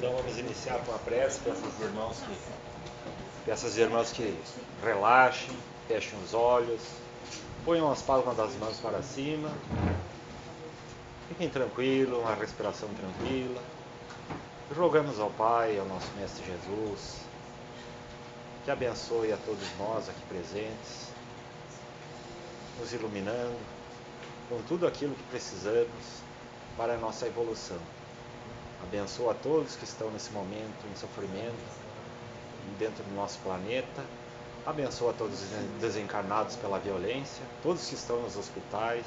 Então vamos iniciar com a prece para essas irmãs que relaxem, fechem os olhos, ponham as palmas das mãos para cima, fiquem tranquilos, uma respiração tranquila. Rogamos ao Pai, ao nosso Mestre Jesus, que abençoe a todos nós aqui presentes, nos iluminando com tudo aquilo que precisamos para a nossa evolução. Abençoa a todos que estão nesse momento em sofrimento dentro do nosso planeta. Abençoa a todos os desencarnados pela violência, todos que estão nos hospitais,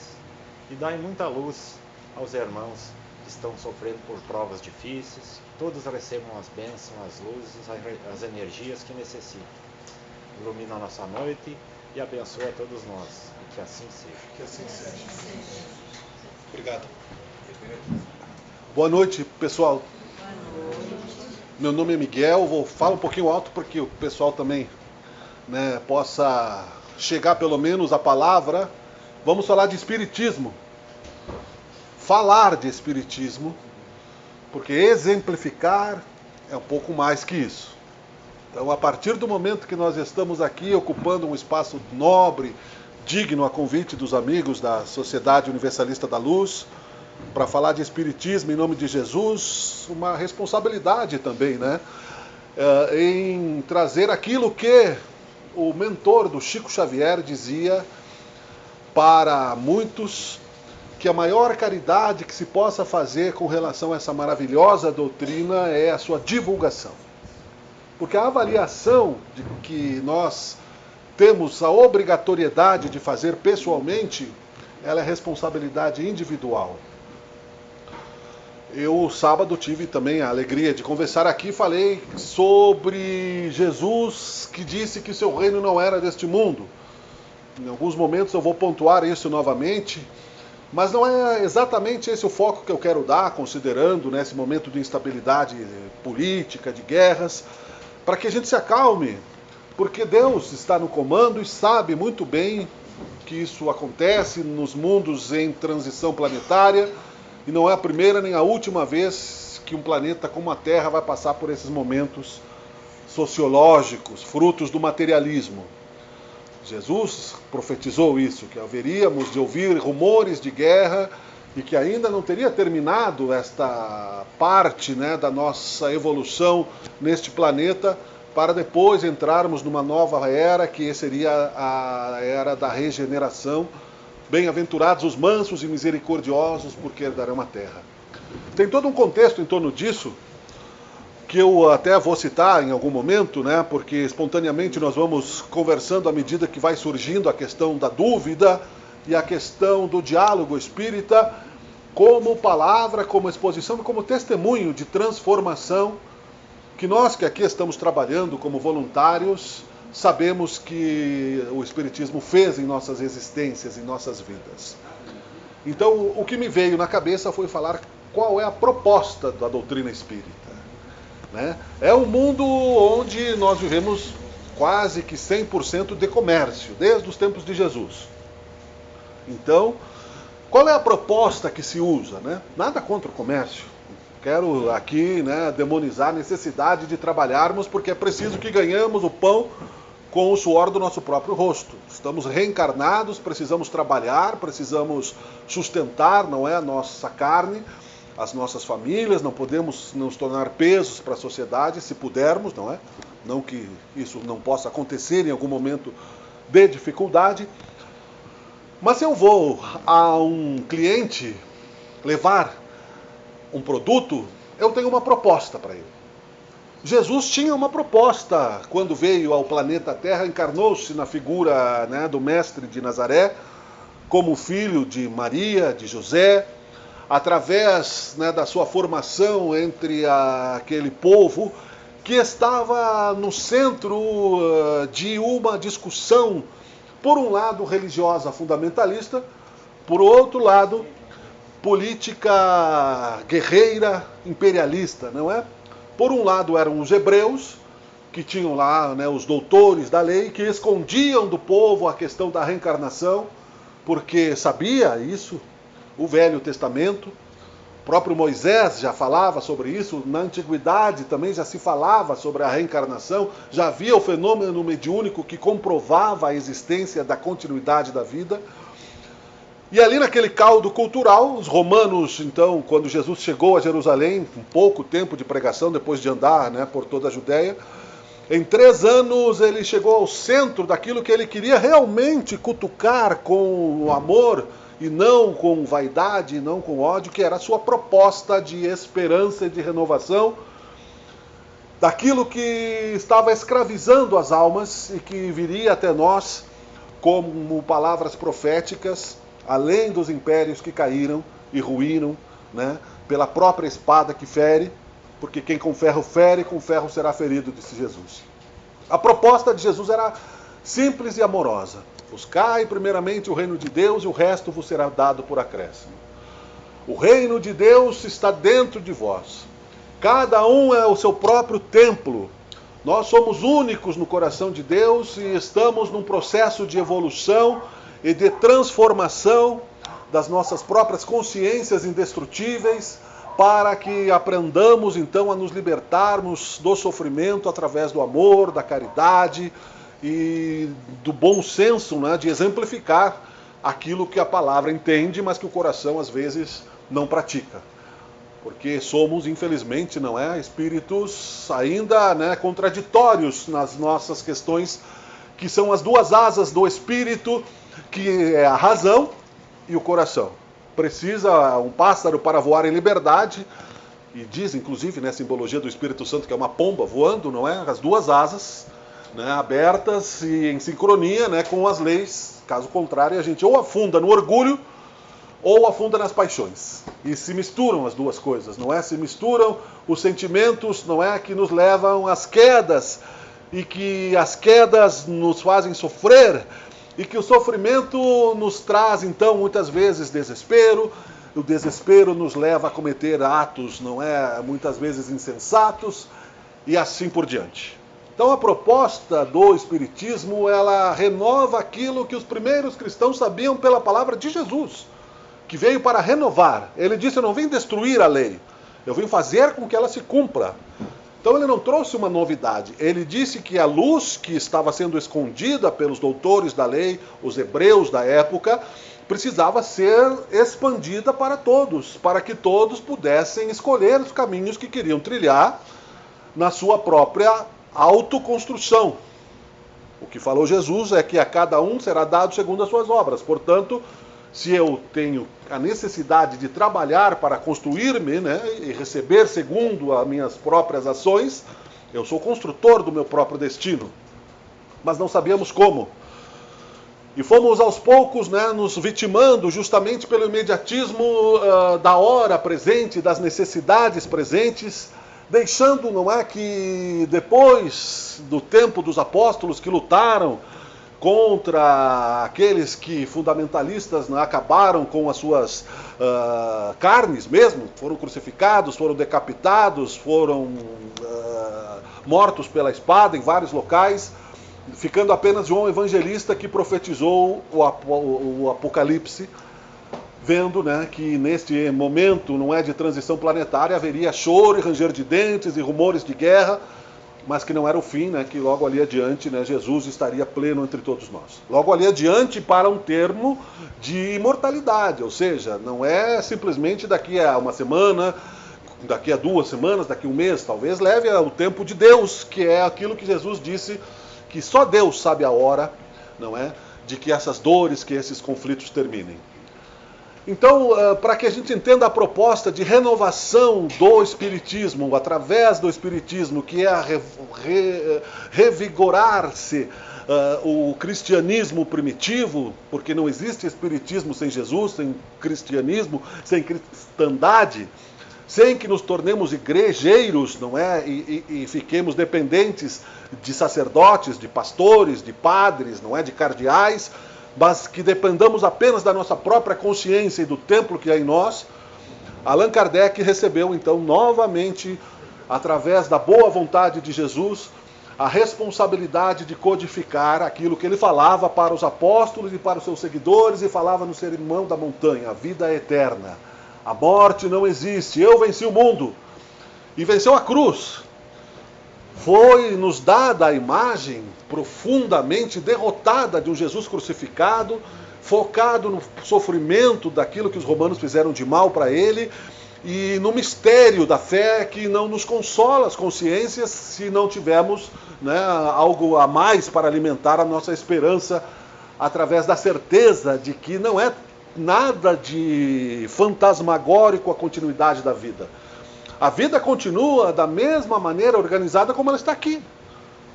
e dai muita luz aos irmãos que estão sofrendo por provas difíceis, que todos recebam as bênçãos, as luzes, as energias que necessitam. Ilumina a nossa noite e abençoa a todos nós, e que assim seja. Que assim seja. Obrigado. Boa noite, pessoal. Meu nome é Miguel, vou falar um pouquinho alto para que o pessoal também, possa chegar pelo menos a palavra. Vamos falar de espiritismo. Falar de espiritismo, porque exemplificar é um pouco mais que isso. Então, a partir do momento que nós estamos aqui ocupando um espaço nobre, digno a convite dos amigos da Sociedade Universalista da Luz, para falar de espiritismo em nome de Jesus, uma responsabilidade também, em trazer aquilo que o mentor do Chico Xavier dizia para muitos, que a maior caridade que se possa fazer com relação a essa maravilhosa doutrina é a sua divulgação. Porque a avaliação de que nós temos a obrigatoriedade de fazer pessoalmente, ela é responsabilidade individual. Eu, sábado, tive também a alegria de conversar aqui, falei sobre Jesus que disse que seu reino não era deste mundo. Em alguns momentos eu vou pontuar isso novamente, mas não é exatamente esse o foco que eu quero dar, considerando esse momento de instabilidade política, de guerras, para que a gente se acalme, porque Deus está no comando e sabe muito bem que isso acontece nos mundos em transição planetária, e não é a primeira nem a última vez que um planeta como a Terra vai passar por esses momentos sociológicos, frutos do materialismo. Jesus profetizou isso, que haveríamos de ouvir rumores de guerra e que ainda não teria terminado esta parte da nossa evolução neste planeta, para depois entrarmos numa nova era, que seria a era da regeneração. Bem-aventurados os mansos e misericordiosos, porque herdarão a terra. Tem todo um contexto em torno disso, que eu até vou citar em algum momento, porque espontaneamente nós vamos conversando à medida que vai surgindo a questão da dúvida e a questão do diálogo espírita, como palavra, como exposição e como testemunho de transformação, que nós que aqui estamos trabalhando como voluntários, sabemos que o Espiritismo fez em nossas existências, em nossas vidas. Então, o que me veio na cabeça foi falar qual é a proposta da doutrina espírita. É um mundo onde nós vivemos quase que 100% de comércio, desde os tempos de Jesus. Então, qual é a proposta que se usa? Nada contra o comércio. Quero aqui demonizar a necessidade de trabalharmos, porque é preciso que ganhamos o pão com o suor do nosso próprio rosto. Estamos reencarnados, precisamos trabalhar, precisamos sustentar, a nossa carne, as nossas famílias, não podemos nos tornar pesos para a sociedade, se pudermos, Não que isso não possa acontecer em algum momento de dificuldade. Mas se eu vou a um cliente levar um produto, eu tenho uma proposta para ele. Jesus tinha uma proposta quando veio ao planeta Terra, encarnou-se na figura do Mestre de Nazaré, como filho de Maria, de José, através da sua formação entre aquele povo que estava no centro de uma discussão, por um lado religiosa fundamentalista, por outro lado política guerreira imperialista, não é? Por um lado eram os hebreus, que tinham lá os doutores da lei, que escondiam do povo a questão da reencarnação, porque sabia isso o Velho Testamento, O próprio Moisés já falava sobre isso, na antiguidade também já se falava sobre a reencarnação, já havia o fenômeno mediúnico que comprovava a existência da continuidade da vida. E ali naquele caldo cultural, os romanos, então, quando Jesus chegou a Jerusalém, com pouco tempo de pregação, depois de andar, né, por toda a Judéia, em 3 anos ele chegou ao centro daquilo que ele queria realmente cutucar com o amor, e não com vaidade, e não com ódio, que era a sua proposta de esperança e de renovação, daquilo que estava escravizando as almas e que viria até nós como palavras proféticas, além dos impérios que caíram e ruíram, né, pela própria espada que fere, porque quem com ferro fere, com ferro será ferido, disse Jesus. A proposta de Jesus era simples e amorosa. Buscai primeiramente o reino de Deus e o resto vos será dado por acréscimo. O reino de Deus está dentro de vós. Cada um é o seu próprio templo. Nós somos únicos no coração de Deus e estamos num processo de evolução e de transformação das nossas próprias consciências indestrutíveis, para que aprendamos então a nos libertarmos do sofrimento através do amor, da caridade e do bom senso, né, de exemplificar aquilo que a palavra entende, mas que o coração às vezes não pratica. Porque somos, infelizmente, não é, espíritos ainda, né, contraditórios nas nossas questões, que são as 2 asas do espírito, que é a razão e o coração. Precisa um pássaro para voar em liberdade, e diz, inclusive, né, a simbologia do Espírito Santo, que é uma pomba voando, não é? As 2 asas, né, abertas e em sincronia, né, com as leis. Caso contrário, a gente ou afunda no orgulho ou afunda nas paixões. E se misturam as 2 coisas, não é? Se misturam os sentimentos, não é, que nos levam às quedas, e que as quedas nos fazem sofrer, e que o sofrimento nos traz, então, muitas vezes desespero. O desespero nos leva a cometer atos, não é, muitas vezes insensatos, e assim por diante. Então a proposta do Espiritismo, ela renova aquilo que os primeiros cristãos sabiam pela palavra de Jesus, que veio para renovar. Ele disse: eu não vim destruir a lei, eu vim fazer com que ela se cumpra. Então ele não trouxe uma novidade. Ele disse que a luz que estava sendo escondida pelos doutores da lei, os hebreus da época, precisava ser expandida para todos, para que todos pudessem escolher os caminhos que queriam trilhar na sua própria autoconstrução. O que falou Jesus é que a cada um será dado segundo as suas obras. Portanto, se eu tenho a necessidade de trabalhar para construir-me, né, e receber segundo as minhas próprias ações, eu sou construtor do meu próprio destino. Mas não sabíamos como. E fomos aos poucos, né, nos vitimando justamente pelo imediatismo da hora presente, das necessidades presentes, deixando, não é, que depois do tempo dos apóstolos que lutaram contra aqueles que fundamentalistas, né, acabaram com as suas carnes mesmo, foram crucificados, foram decapitados, foram mortos pela espada em vários locais, ficando apenas João Evangelista, que profetizou o Apocalipse, vendo, né, que neste momento, não é, de transição planetária, haveria choro e ranger de dentes e rumores de guerra, mas que não era o fim, né, que logo ali adiante, né, Jesus estaria pleno entre todos nós. Logo ali adiante para um termo de imortalidade, ou seja, não é simplesmente daqui a uma semana, daqui a 2 semanas, daqui a 1 mês, talvez leve ao tempo de Deus, que é aquilo que Jesus disse, que só Deus sabe a hora, não é, de que essas dores, que esses conflitos terminem. Então, para que a gente entenda a proposta de renovação do Espiritismo, através do Espiritismo, que é revigorar-se o cristianismo primitivo, porque não existe Espiritismo sem Jesus, sem cristianismo, sem cristandade, sem que nos tornemos igrejeiros, não é? E fiquemos dependentes de sacerdotes, de pastores, de padres, não é? De cardeais, mas que dependamos apenas da nossa própria consciência e do templo que há em nós. Allan Kardec recebeu então novamente, através da boa vontade de Jesus, a responsabilidade de codificar aquilo que ele falava para os apóstolos e para os seus seguidores, e falava no Sermão da Montanha: a vida eterna, A morte não existe, eu venci o mundo. E venceu a cruz. Foi nos dada a imagem profundamente derrotada de um Jesus crucificado, focado no sofrimento daquilo que os romanos fizeram de mal para ele, e no mistério da fé que não nos consola as consciências se não tivermos, né, algo a mais para alimentar a nossa esperança através da certeza de que não é nada de fantasmagórico a continuidade da vida. A vida continua da mesma maneira organizada como ela está aqui.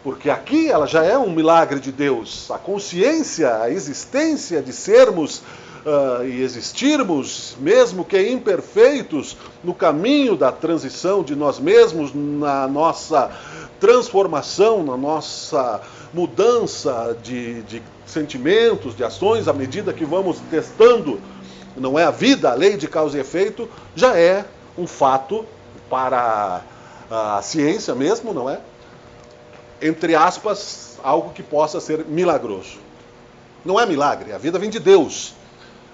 Porque aqui ela já é um milagre de Deus. A consciência, a existência de sermos e existirmos, mesmo que imperfeitos, no caminho da transição de nós mesmos, na nossa transformação, na nossa mudança de sentimentos, de ações, à medida que vamos testando, não é a vida, a lei de causa e efeito, já é um fato para a ciência mesmo, não é? Entre aspas, algo que possa ser milagroso. Não é milagre, a vida vem de Deus.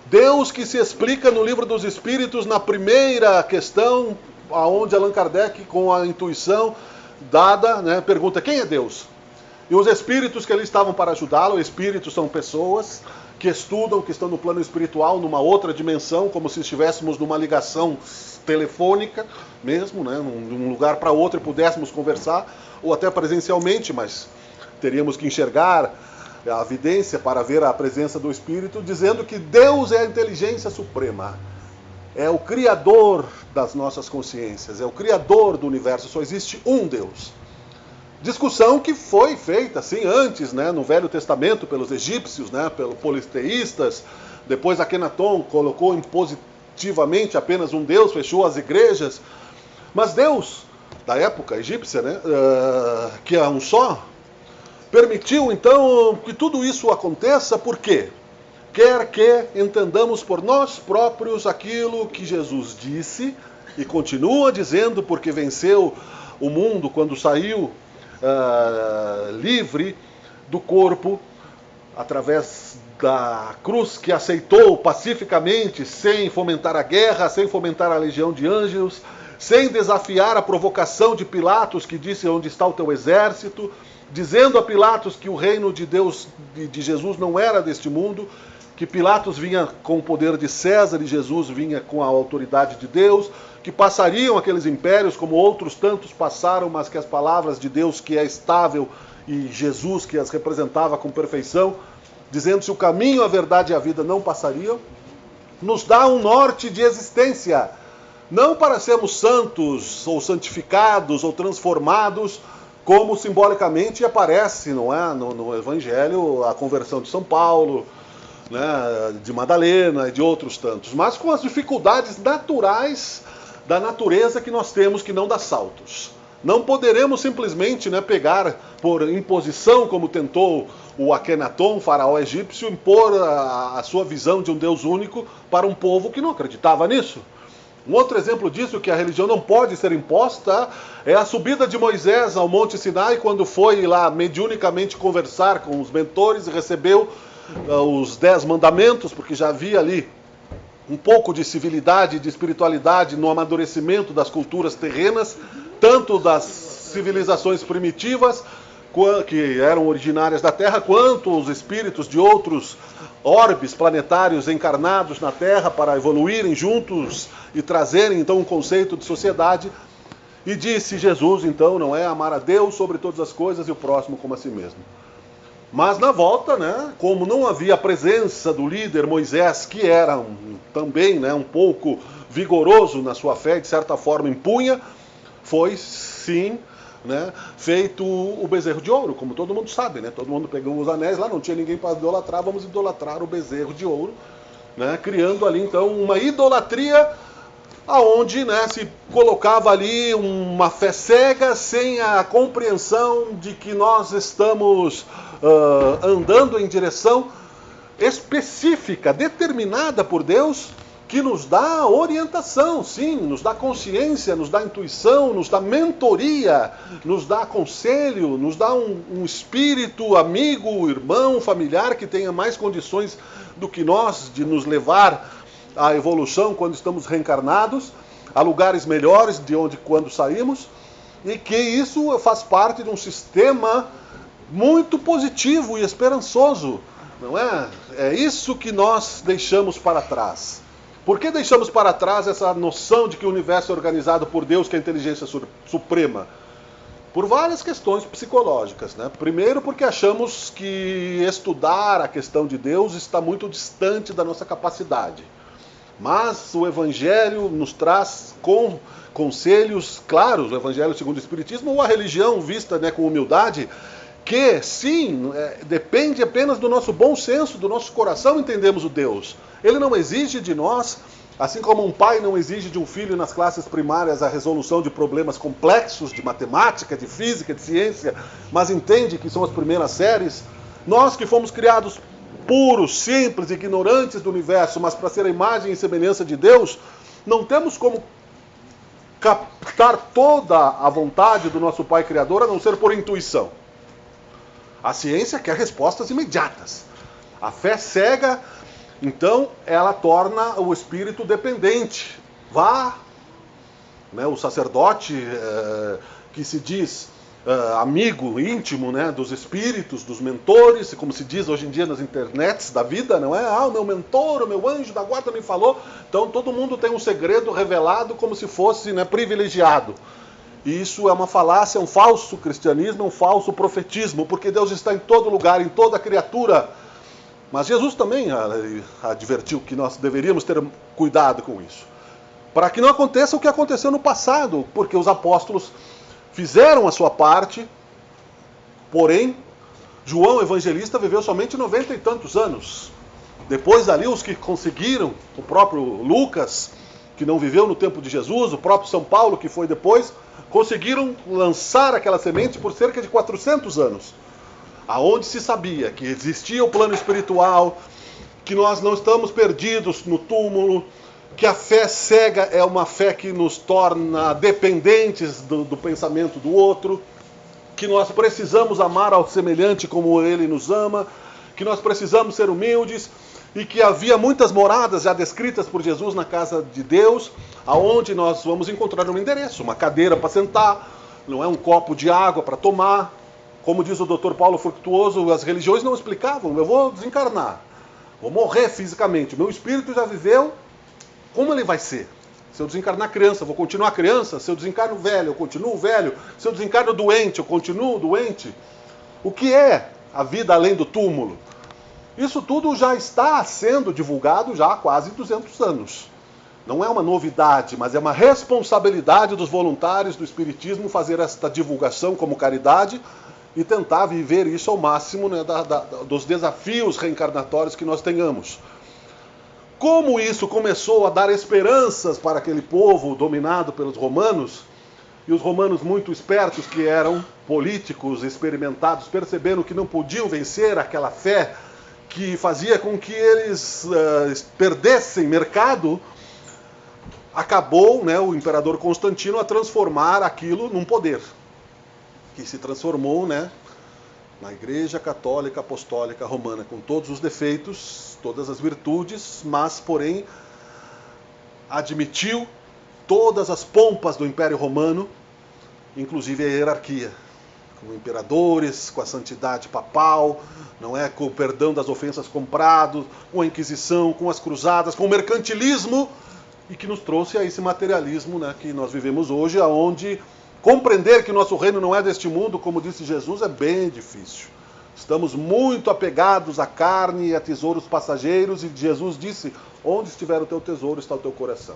Deus que se explica no Livro dos Espíritos, na primeira questão, onde Allan Kardec, com a intuição dada, né, pergunta: quem é Deus? E os espíritos que ali estavam para ajudá-lo, espíritos são pessoas que estudam, que estão no plano espiritual, numa outra dimensão, como se estivéssemos numa ligação telefônica mesmo, né, de um lugar para outro e pudéssemos conversar, ou até presencialmente, mas teríamos que enxergar a evidência para ver a presença do Espírito, dizendo que Deus é a inteligência suprema, é o Criador das nossas consciências, é o Criador do universo, só existe um Deus. Discussão que foi feita, assim, antes, né, no Velho Testamento, pelos egípcios, né, pelos politeístas. Depois Akenaton colocou impositivamente apenas um Deus, fechou as igrejas. Mas Deus, da época egípcia, né, que é um só, permitiu então que tudo isso aconteça. Por quê? Quer que entendamos por nós próprios aquilo que Jesus disse e continua dizendo, porque venceu o mundo quando saiu livre do corpo, através da cruz que aceitou pacificamente, sem fomentar a guerra, sem fomentar a legião de anjos, sem desafiar a provocação de Pilatos, que disse: onde está o teu exército? Dizendo a Pilatos que o reino de Deus, de Jesus, não era deste mundo, que Pilatos vinha com o poder de César e Jesus vinha com a autoridade de Deus, que passariam aqueles impérios como outros tantos passaram, mas que as palavras de Deus, que é estável, e Jesus, que as representava com perfeição, dizendo-se o caminho, a verdade e a vida não passariam, nos dá um norte de existência, não para sermos santos, ou santificados, ou transformados, como simbolicamente aparece, não é, no Evangelho, a conversão de São Paulo, né, de Madalena e de outros tantos, mas com as dificuldades naturais da natureza que nós temos, que não dá saltos. Não poderemos simplesmente, né, pegar por imposição, como tentou o Akenaton, faraó egípcio, impor a sua visão de um Deus único para um povo que não acreditava nisso. Um outro exemplo disso, que a religião não pode ser imposta, é a subida de Moisés ao Monte Sinai, quando foi lá mediunicamente conversar com os mentores e recebeu os 10 mandamentos, porque já havia ali um pouco de civilidade e de espiritualidade no amadurecimento das culturas terrenas, tanto das civilizações primitivas, que eram originárias da Terra, quanto os espíritos de outros orbes planetários encarnados na Terra para evoluírem juntos e trazerem então um conceito de sociedade. E disse Jesus, então, não é amar a Deus sobre todas as coisas e o próximo como a si mesmo. Mas na volta, né, como não havia a presença do líder Moisés, que era também, né, um pouco vigoroso na sua fé, de certa forma impunha, foi sim, né, feito o bezerro de ouro, como todo mundo sabe, né? Todo mundo pegou os anéis lá, não tinha ninguém para idolatrar, vamos idolatrar o bezerro de ouro, né, criando ali então uma idolatria aonde, né, se colocava ali uma fé cega, sem a compreensão de que nós estamos andando em direção específica, determinada por Deus, que nos dá orientação, sim, nos dá consciência, nos dá intuição, nos dá mentoria, nos dá conselho, nos dá um espírito amigo, irmão, familiar, que tenha mais condições do que nós de nos levar à evolução quando estamos reencarnados, a lugares melhores de onde quando saímos, e que isso faz parte de um sistema muito positivo e esperançoso, não é? É isso que nós deixamos para trás. Por que deixamos para trás essa noção de que o universo é organizado por Deus, que é a inteligência suprema? Por várias questões psicológicas, né? Primeiro porque achamos que estudar a questão de Deus está muito distante da nossa capacidade. Mas o Evangelho nos traz com conselhos claros, o Evangelho segundo o Espiritismo, ou a religião vista, né, com humildade, que sim, depende apenas do nosso bom senso, do nosso coração entendemos o Deus. Ele não exige de nós, assim como um pai não exige de um filho nas classes primárias a resolução de problemas complexos de matemática, de física, de ciência, mas entende que são as primeiras séries, nós que fomos criados puros, simples, ignorantes do universo, mas para ser a imagem e semelhança de Deus, não temos como captar toda a vontade do nosso Pai Criador, a não ser por intuição. A ciência quer respostas imediatas. A fé cega, então, ela torna o espírito dependente. Vá, né, o sacerdote que se diz amigo íntimo, né, dos espíritos, dos mentores, como se diz hoje em dia nas internets da vida, não é? Ah, o meu mentor, o meu anjo da guarda me falou. Então todo mundo tem um segredo revelado como se fosse, né, privilegiado. E isso é uma falácia, um falso cristianismo, um falso profetismo, porque Deus está em todo lugar, em toda criatura. Mas Jesus também advertiu que nós deveríamos ter cuidado com isso, para que não aconteça o que aconteceu no passado, porque os apóstolos fizeram a sua parte, porém, João Evangelista viveu somente 90 e tantos anos. Depois dali, os que conseguiram, o próprio Lucas, que não viveu no tempo de Jesus, o próprio São Paulo, que foi depois, conseguiram lançar aquela semente por cerca de 400 anos, aonde se sabia que existia o plano espiritual, que nós não estamos perdidos no túmulo, que a fé cega é uma fé que nos torna dependentes do pensamento do outro, que nós precisamos amar ao semelhante como ele nos ama, que nós precisamos ser humildes, e que havia muitas moradas já descritas por Jesus na casa de Deus, aonde nós vamos encontrar um endereço, uma cadeira para sentar, não é um copo de água para tomar. Como diz o Dr. Paulo Fructuoso, as religiões não explicavam, eu vou desencarnar, vou morrer fisicamente, o meu espírito já viveu, como ele vai ser? Se eu desencarnar criança, vou continuar criança? Se eu desencarno velho, eu continuo velho? Se eu desencarno doente, eu continuo doente? O que é a vida além do túmulo? Isso tudo já está sendo divulgado já há quase 200 anos. Não é uma novidade, mas é uma responsabilidade dos voluntários do Espiritismo fazer esta divulgação como caridade e tentar viver isso ao máximo, né, dos desafios reencarnatórios que nós tenhamos. Como isso começou a dar esperanças para aquele povo dominado pelos romanos, e os romanos muito espertos, que eram políticos experimentados, percebendo que não podiam vencer aquela fé que fazia com que eles perdessem mercado, acabou, né, o imperador Constantino a transformar aquilo num poder, que se transformou, né, na Igreja Católica Apostólica Romana, com todos os defeitos, todas as virtudes, mas, porém, admitiu todas as pompas do Império Romano, inclusive a hierarquia, com imperadores, com a santidade papal, não é, com o perdão das ofensas comprado, com a Inquisição, com as cruzadas, com o mercantilismo, e que nos trouxe a esse materialismo, né, que nós vivemos hoje, aonde compreender que o nosso reino não é deste mundo, como disse Jesus, é bem difícil. Estamos muito apegados à carne e a tesouros passageiros, e Jesus disse, onde estiver o teu tesouro está o teu coração.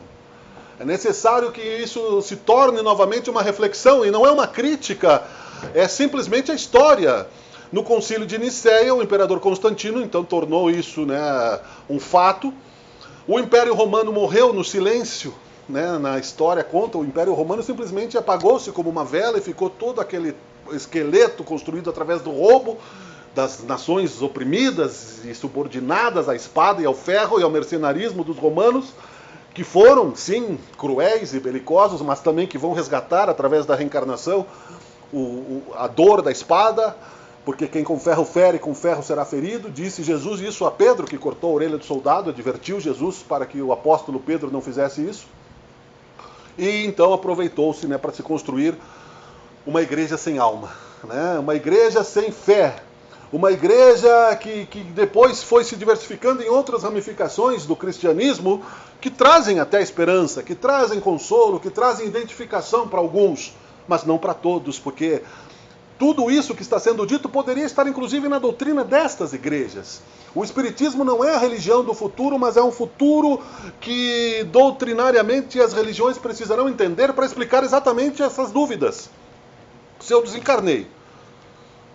É necessário que isso se torne novamente uma reflexão, e não é uma crítica, é simplesmente a história. No concílio de Nicéia, o imperador Constantino, então, tornou isso, né, um fato. O Império Romano morreu no silêncio, né, na história conta, o Império Romano simplesmente apagou-se como uma vela e ficou todo aquele esqueleto construído através do roubo das nações oprimidas e subordinadas à espada e ao ferro e ao mercenarismo dos romanos, que foram, sim, cruéis e belicosos, mas também que vão resgatar, através da reencarnação, a dor da espada, porque quem com ferro fere, com ferro será ferido, disse Jesus isso a Pedro, que cortou a orelha do soldado, advertiu Jesus para que o apóstolo Pedro não fizesse isso. E então aproveitou-se, né, para se construir uma igreja sem alma, né, uma igreja sem fé, uma igreja que depois foi se diversificando em outras ramificações do cristianismo, que trazem até esperança, que trazem consolo, que trazem identificação para alguns, mas não para todos, porque tudo isso que está sendo dito poderia estar inclusive na doutrina destas igrejas. O Espiritismo não é a religião do futuro, mas é um futuro que doutrinariamente as religiões precisarão entender para explicar exatamente essas dúvidas. Se eu desencarnei,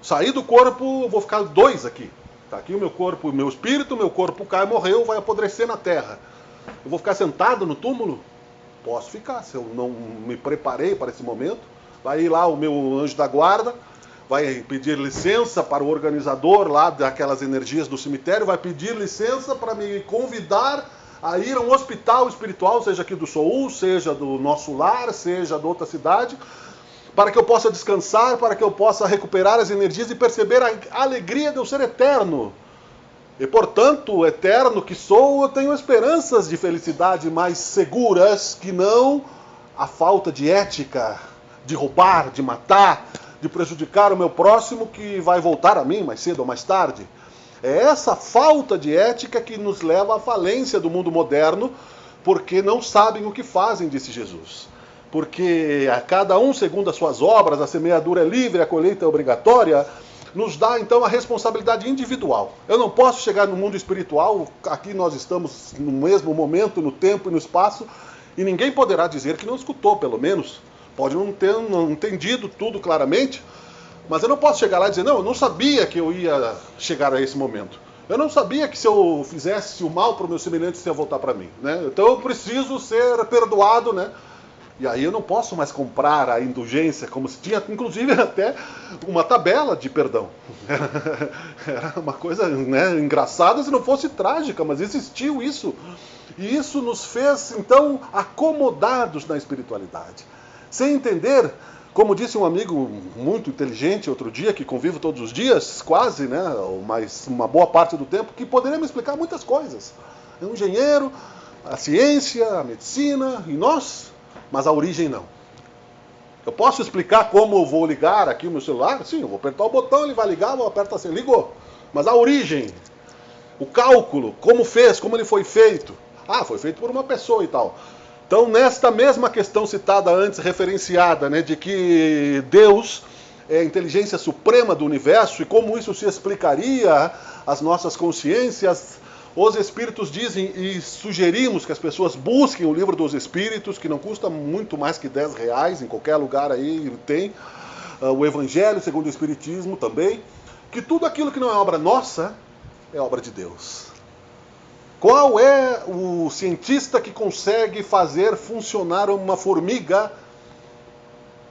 saí do corpo, eu vou ficar dois aqui. Está aqui o meu corpo, o meu espírito, o meu corpo cai, morreu, vai apodrecer na terra. Eu vou ficar sentado no túmulo? Posso ficar, se eu não me preparei para esse momento. Vai ir lá o meu anjo da guarda, vai pedir licença para o organizador lá daquelas energias do cemitério, vai pedir licença para me convidar a ir a um hospital espiritual, seja aqui do Soul, seja do nosso lar, seja de outra cidade, para que eu possa descansar, para que eu possa recuperar as energias e perceber a alegria de eu ser eterno. E, portanto, eterno que sou, eu tenho esperanças de felicidade mais seguras que não a falta de ética, de roubar, de matar, de prejudicar o meu próximo, que vai voltar a mim mais cedo ou mais tarde. É essa falta de ética que nos leva à falência do mundo moderno, porque não sabem o que fazem, disse Jesus. Porque a cada um segundo as suas obras, a semeadura é livre, a colheita é obrigatória, nos dá então a responsabilidade individual. Eu não posso chegar no mundo espiritual, aqui nós estamos no mesmo momento, no tempo e no espaço, e ninguém poderá dizer que não escutou, pelo menos. Pode não ter entendido tudo claramente, mas eu não posso chegar lá e dizer, não, eu não sabia que eu ia chegar a esse momento. Eu não sabia que se eu fizesse o mal para o meu semelhante, isso ia voltar para mim, né? Então eu preciso ser perdoado, né? E aí eu não posso mais comprar a indulgência, como se tinha, inclusive, até uma tabela de perdão. Era uma coisa, né, engraçada se não fosse trágica, mas existiu isso. E isso nos fez, então, acomodados na espiritualidade. Sem entender, como disse um amigo muito inteligente outro dia, que convivo todos os dias, quase, né, mas uma boa parte do tempo, que poderia me explicar muitas coisas. É um engenheiro, a ciência, a medicina, e nós... mas a origem não. Eu posso explicar como eu vou ligar aqui o meu celular? Sim, eu vou apertar o botão, ele vai ligar, vou apertar assim, ligou. Mas a origem, o cálculo, como fez, como ele foi feito. Ah, foi feito por uma pessoa e tal. Então, nesta mesma questão citada antes, referenciada, né, de que Deus é a inteligência suprema do universo e como isso se explicaria às nossas consciências, os Espíritos dizem, e sugerimos que as pessoas busquem o livro dos Espíritos, que não custa muito mais que R$10, em qualquer lugar aí tem, o Evangelho segundo o Espiritismo também, que tudo aquilo que não é obra nossa, é obra de Deus. Qual é o cientista que consegue fazer funcionar uma formiga,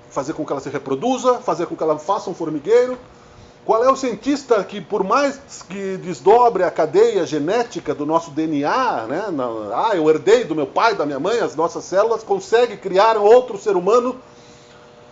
fazer com que ela se reproduza, fazer com que ela faça um formigueiro? Qual é o cientista que, por mais que desdobre a cadeia genética do nosso DNA, né? Eu herdei do meu pai, da minha mãe, as nossas células, consegue criar outro ser humano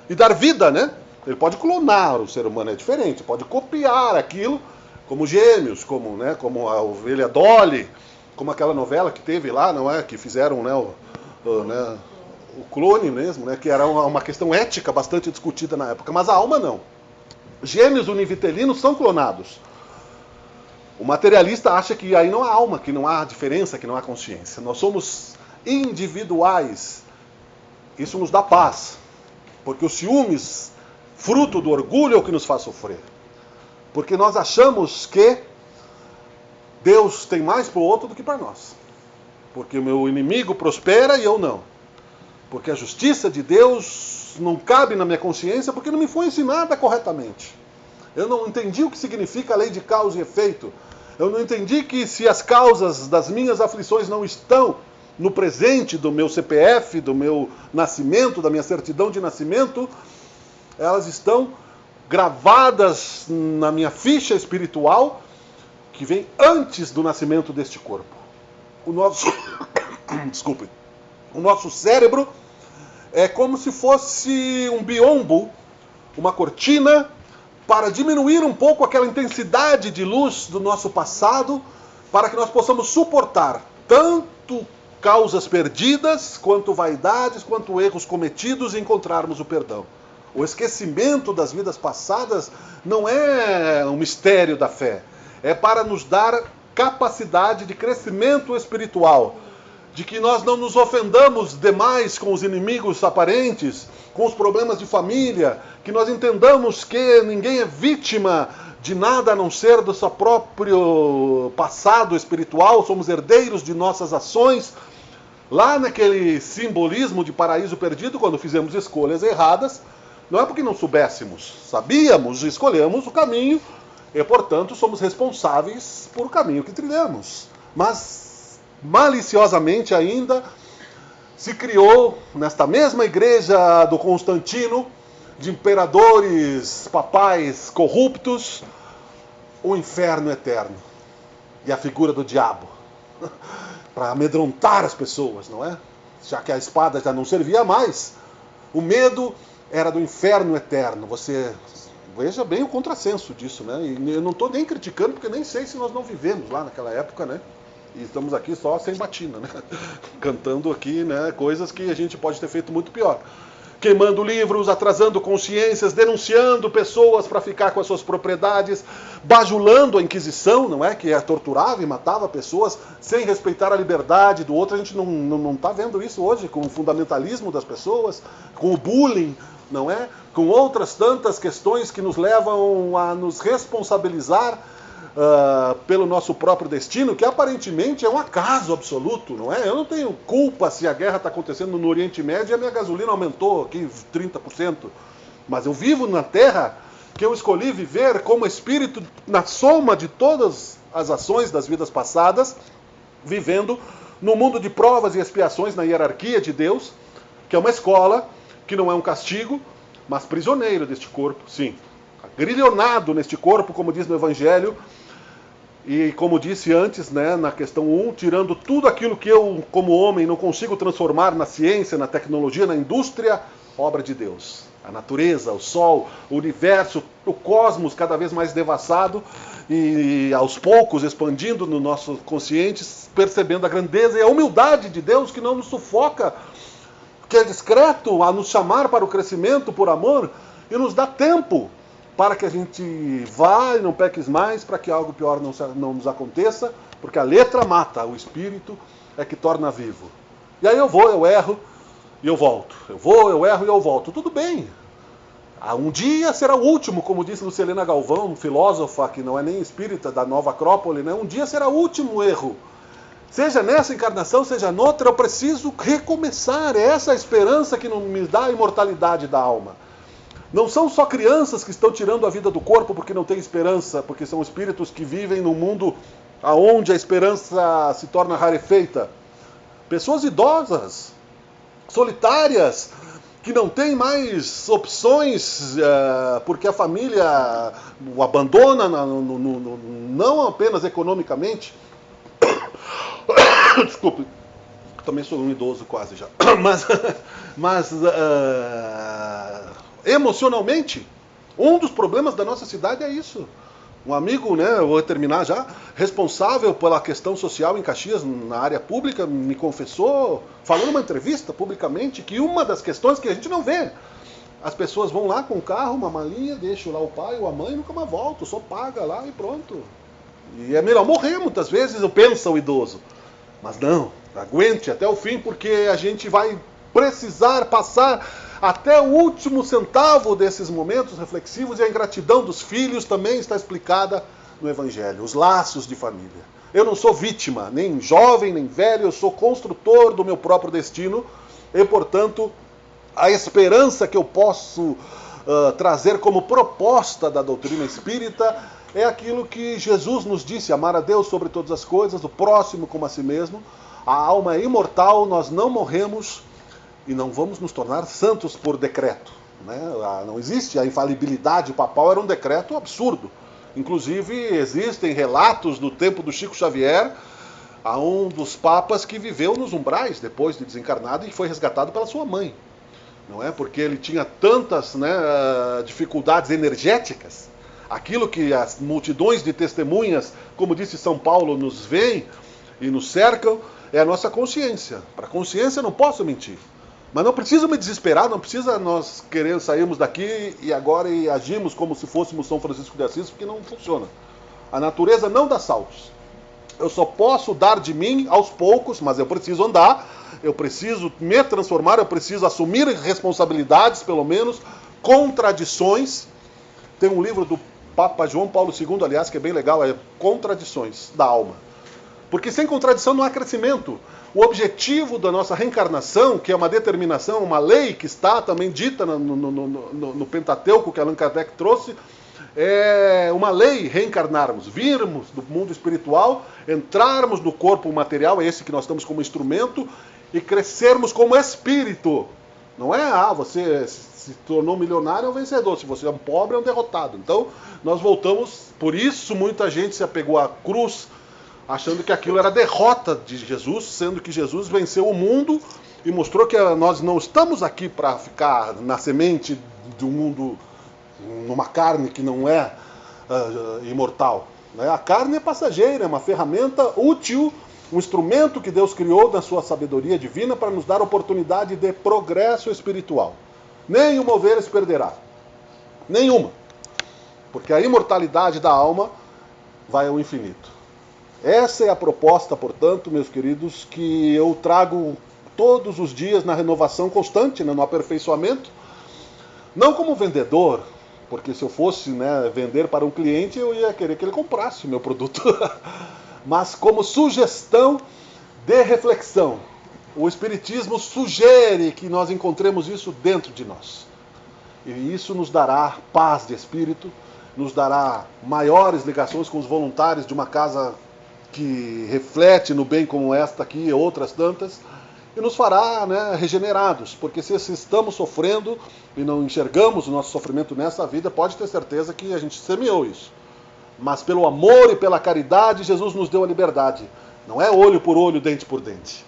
e dar vida, né? Ele pode clonar o ser humano, é diferente, pode copiar aquilo, como Gêmeos, como, né, como a ovelha Dolly, como aquela novela que teve lá, não é? Que fizeram, né, o clone mesmo, né? Que era uma questão ética bastante discutida na época, mas a alma não. Gêmeos univitelinos são clonados. O materialista acha que aí não há alma, que não há diferença, que não há consciência. Nós somos individuais. Isso nos dá paz. Porque os ciúmes, fruto do orgulho, é o que nos faz sofrer. Porque nós achamos que Deus tem mais para o outro do que para nós. Porque o meu inimigo prospera e eu não. Porque a justiça de Deus não cabe na minha consciência porque não me foi ensinada corretamente. Eu não entendi o que significa a lei de causa e efeito. Eu não entendi que se as causas das minhas aflições não estão no presente do meu CPF, do meu nascimento, da minha certidão de nascimento, elas estão gravadas na minha ficha espiritual que vem antes do nascimento deste corpo. O nosso desculpe. O nosso cérebro é como se fosse um biombo, uma cortina para diminuir um pouco aquela intensidade de luz do nosso passado, para que nós possamos suportar tanto causas perdidas, quanto vaidades, quanto erros cometidos e encontrarmos o perdão. O esquecimento das vidas passadas não é um mistério da fé, é para nos dar capacidade de crescimento espiritual, de que nós não nos ofendamos demais com os inimigos aparentes, com os problemas de família, que nós entendamos que ninguém é vítima de nada a não ser do seu próprio passado espiritual, somos herdeiros de nossas ações. Lá naquele simbolismo de paraíso perdido, quando fizemos escolhas erradas, não é porque não soubéssemos, sabíamos, escolhemos o caminho e, portanto, somos responsáveis por o caminho que trilhamos. Mas, maliciosamente ainda, se criou, nesta mesma igreja do Constantino, de imperadores papais corruptos, o inferno eterno e a figura do diabo, para amedrontar as pessoas, não é? Já que a espada já não servia mais, o medo era do inferno eterno. Você veja bem o contrassenso disso, né? E eu não estou nem criticando, porque nem sei se nós não vivemos lá naquela época, né? E estamos aqui só sem batina, né? Cantando aqui, né, coisas que a gente pode ter feito muito pior. Queimando livros, atrasando consciências, denunciando pessoas para ficar com as suas propriedades, bajulando a Inquisição, não é? Que torturava e matava pessoas sem respeitar a liberdade do outro. A gente não está vendo isso hoje com o fundamentalismo das pessoas, com o bullying, não é? Com outras tantas questões que nos levam a nos responsabilizar pelo nosso próprio destino, que aparentemente é um acaso absoluto, não é? Eu não tenho culpa se a guerra está acontecendo no Oriente Médio e a minha gasolina aumentou aqui 30%. Mas eu vivo na terra que eu escolhi viver como espírito na soma de todas as ações das vidas passadas, vivendo no mundo de provas e expiações na hierarquia de Deus, que é uma escola, que não é um castigo, mas prisioneiro deste corpo, sim. Agrilhonado neste corpo, como diz no Evangelho, e como disse antes, né, na questão 1, tirando tudo aquilo que eu, como homem, não consigo transformar na ciência, na tecnologia, na indústria, obra de Deus. A natureza, o sol, o universo, o cosmos cada vez mais devassado e aos poucos expandindo no nosso consciente, percebendo a grandeza e a humildade de Deus que não nos sufoca, que é discreto a nos chamar para o crescimento por amor e nos dá tempo para que a gente vá e não peques mais, para que algo pior não nos aconteça, porque a letra mata, o espírito é que torna vivo. E aí eu vou, eu erro e eu volto. Eu vou, eu erro e eu volto. Tudo bem. Um dia será o último, como disse Lucilena Galvão, filósofa que não é nem espírita da Nova Acrópole, né? Um dia será o último erro. Seja nessa encarnação, seja noutra, eu preciso recomeçar. É essa a esperança que não me dá a imortalidade da alma. Não são só crianças que estão tirando a vida do corpo porque não têm esperança, porque são espíritos que vivem num mundo onde a esperança se torna rarefeita. Pessoas idosas, solitárias, que não têm mais opções porque a família o abandona, não apenas economicamente. Desculpe, também sou um idoso quase já. Mas emocionalmente, um dos problemas da nossa cidade é isso. Um amigo, né, eu vou terminar já, responsável pela questão social em Caxias, na área pública, me confessou, falou numa entrevista publicamente, que uma das questões que a gente não vê, as pessoas vão lá com o carro, uma malinha, deixam lá o pai ou a mãe e nunca mais voltam, só paga lá e pronto. E é melhor morrer muitas vezes, pensa o idoso. Mas não, aguente até o fim, porque a gente vai precisar passar até o último centavo desses momentos reflexivos, e a ingratidão dos filhos também está explicada no Evangelho, os laços de família. Eu não sou vítima, nem jovem, nem velho, eu sou construtor do meu próprio destino, e, portanto, a esperança que eu posso trazer como proposta da doutrina espírita é aquilo que Jesus nos disse: amar a Deus sobre todas as coisas, o próximo como a si mesmo. A alma é imortal, nós não morremos e não vamos nos tornar santos por decreto, né? Não existe a infalibilidade papal, era um decreto absurdo. Inclusive existem relatos do tempo do Chico Xavier a um dos papas que viveu nos umbrais depois de desencarnado e foi resgatado pela sua mãe, não é? Porque ele tinha tantas, né, dificuldades energéticas aquilo que as multidões de testemunhas, como disse São Paulo, nos veem e nos cercam, é a nossa consciência. Para a consciência eu não posso mentir. Mas não precisa me desesperar, não precisa nós querer sairmos daqui e agora agimos como se fôssemos São Francisco de Assis, porque não funciona. A natureza não dá saltos. Eu só posso dar de mim aos poucos, mas eu preciso andar, eu preciso me transformar, eu preciso assumir responsabilidades, pelo menos, contradições. Tem um livro do Papa João Paulo II, aliás, que é bem legal, é Contradições da Alma. Porque sem contradição não há crescimento. O objetivo da nossa reencarnação, que é uma determinação, uma lei que está também dita no Pentateuco, que Allan Kardec trouxe, é uma lei reencarnarmos, virmos do mundo espiritual, entrarmos no corpo material, é esse que nós estamos como instrumento, e crescermos como espírito. Não é, você se tornou milionário é um vencedor, se você é um pobre é um derrotado. Então, nós voltamos, por isso muita gente se apegou à cruz, achando que aquilo era a derrota de Jesus, sendo que Jesus venceu o mundo e mostrou que nós não estamos aqui para ficar na semente do mundo, numa carne que não é imortal. Né? A carne é passageira, é uma ferramenta útil, um instrumento que Deus criou na sua sabedoria divina para nos dar oportunidade de progresso espiritual. Nenhuma ovelha se perderá. Nenhuma. Porque a imortalidade da alma vai ao infinito. Essa é a proposta, portanto, meus queridos, que eu trago todos os dias na renovação constante, no aperfeiçoamento. Não como vendedor, porque se eu fosse vender para um cliente, eu ia querer que ele comprasse o meu produto. Mas como sugestão de reflexão. O Espiritismo sugere que nós encontremos isso dentro de nós. E isso nos dará paz de espírito, nos dará maiores ligações com os voluntários de uma casa que reflete no bem como esta aqui e outras tantas, e nos fará regenerados, porque se estamos sofrendo e não enxergamos o nosso sofrimento nessa vida, pode ter certeza que a gente semeou isso. Mas pelo amor e pela caridade, Jesus nos deu a liberdade. Não é olho por olho, dente por dente.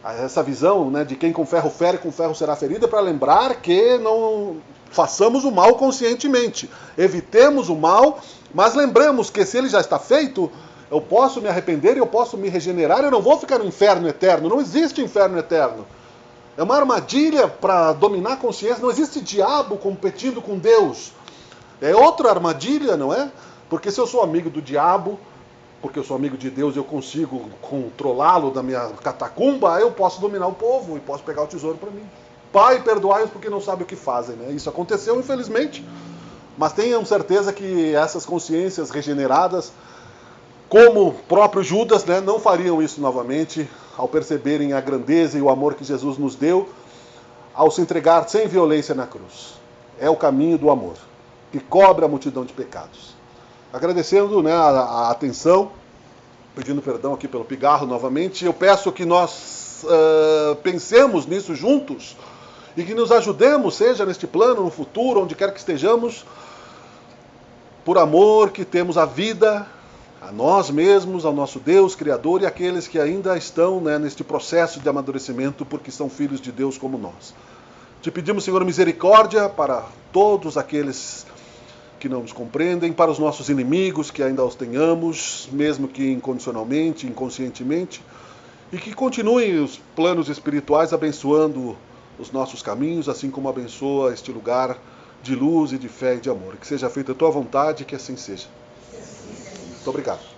Essa visão de quem com ferro fere, com ferro será ferido, é para lembrar que não façamos o mal conscientemente. Evitemos o mal, mas lembremos que se ele já está feito, eu posso me arrepender e eu posso me regenerar, eu não vou ficar no inferno eterno. Não existe inferno eterno. É uma armadilha para dominar a consciência. Não existe diabo competindo com Deus. É outra armadilha, não é? Porque se eu sou amigo do diabo, porque eu sou amigo de Deus e eu consigo controlá-lo da minha catacumba, eu posso dominar o povo e posso pegar o tesouro para mim. Pai, perdoai-os porque não sabem o que fazem. Né? Isso aconteceu, infelizmente. Mas tenham certeza que essas consciências regeneradas, como o próprio Judas, não fariam isso novamente ao perceberem a grandeza e o amor que Jesus nos deu ao se entregar sem violência na cruz. É o caminho do amor, que cobre a multidão de pecados. Agradecendo a atenção, pedindo perdão aqui pelo pigarro novamente, eu peço que nós pensemos nisso juntos e que nos ajudemos, seja neste plano, no futuro, onde quer que estejamos, por amor que temos a vida, a nós mesmos, ao nosso Deus Criador e aqueles que ainda estão neste processo de amadurecimento porque são filhos de Deus como nós. Te pedimos, Senhor, misericórdia para todos aqueles que não nos compreendem, para os nossos inimigos que ainda os tenhamos, mesmo que incondicionalmente, inconscientemente, e que continuem os planos espirituais abençoando os nossos caminhos, assim como abençoa este lugar de luz e de fé e de amor. Que seja feita a tua vontade e que assim seja. Muito obrigado.